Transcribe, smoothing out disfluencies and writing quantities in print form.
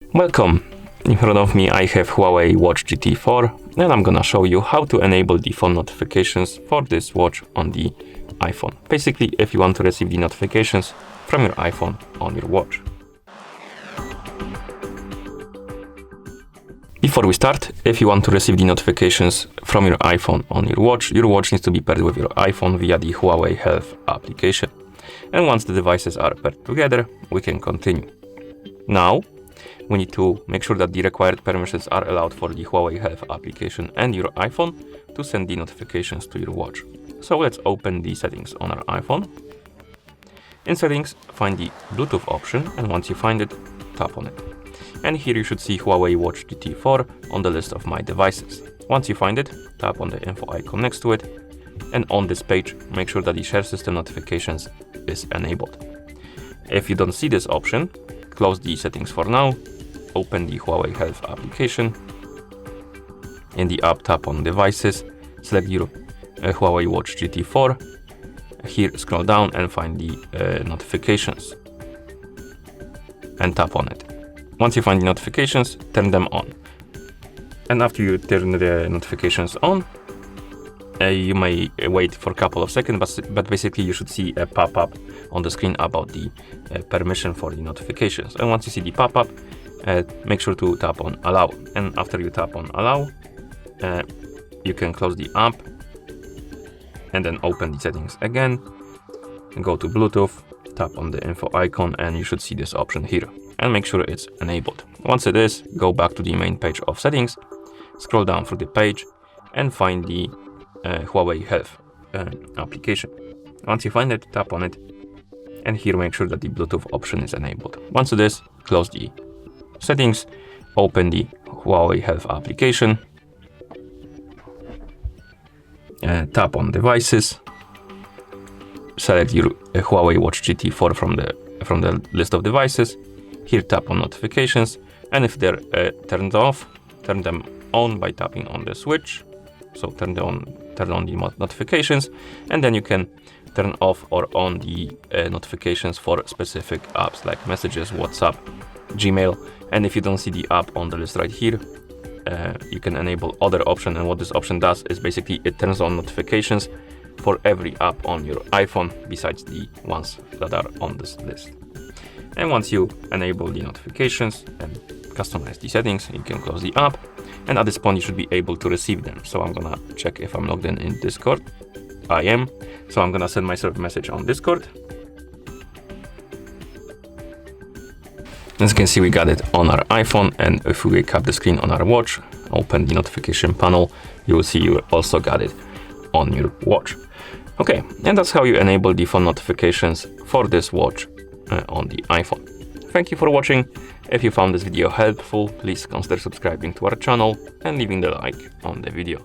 Welcome! In front of me I have HUAWEI Watch GT 4 and I'm gonna show you how to enable the phone notifications for this watch on the iPhone. Basically, if you want to receive the notifications from your iPhone on your watch. Before we start, if you want to receive the notifications from your iPhone on your watch needs to be paired with your iPhone via the HUAWEI Health application. And once the devices are paired together, we can continue. Now, we need to make sure that the required permissions are allowed for the HUAWEI Health application and your iPhone to send the notifications to your watch. So let's open the settings on our iPhone. In settings, find the Bluetooth option, and once you find it, tap on it. And here you should see HUAWEI Watch GT 4 on the list of my devices. Once you find it, tap on the info icon next to it, and on this page, make sure that the share system notifications is enabled. If you don't see this option, close the settings for now, open the HUAWEI Health application. In the app, tap on devices, select your HUAWEI Watch GT 4. Here, scroll down and find the notifications and tap on it. Once you find the notifications, turn them on. And after you turn the notifications on, you may wait for a couple of seconds, but basically you should see a pop-up on the screen about the permission for the notifications. And once you see the pop-up, make sure to tap on allow. And after you tap on allow, you can close the app and then open the settings again and go to Bluetooth, tap on the info icon, and you should see this option here and make sure it's enabled. Once it is, go back to the main page of settings, scroll down through the page and find the HUAWEI Health application. Once you find it, tap on it, and here make sure that the Bluetooth option is enabled. Once it is, close the settings, open the HUAWEI Health application, tap on devices, select your HUAWEI Watch GT 4 from the list of devices. Here, tap on notifications, and if they're turned off, turn them on by tapping on the switch. So turn on the notifications, and then you can turn off or on the notifications for specific apps like Messages, WhatsApp, Gmail. And if you don't see the app on the list right here, you can enable other option. And what this option does is basically it turns on notifications for every app on your iPhone besides the ones that are on this list. And once you enable the notifications and customize the settings, you can close the app. And at this point, you should be able to receive them. So I'm gonna check if I'm logged in Discord. I am. So I'm gonna send myself a message on Discord. As you can see, we got it on our iPhone. And if we cap the screen on our watch, open the notification panel, you will see you also got it on your watch. Okay, and that's how you enable the phone notifications for this watch on the iPhone. Thank you for watching. If you found this video helpful, please consider subscribing to our channel and leaving the like on the video.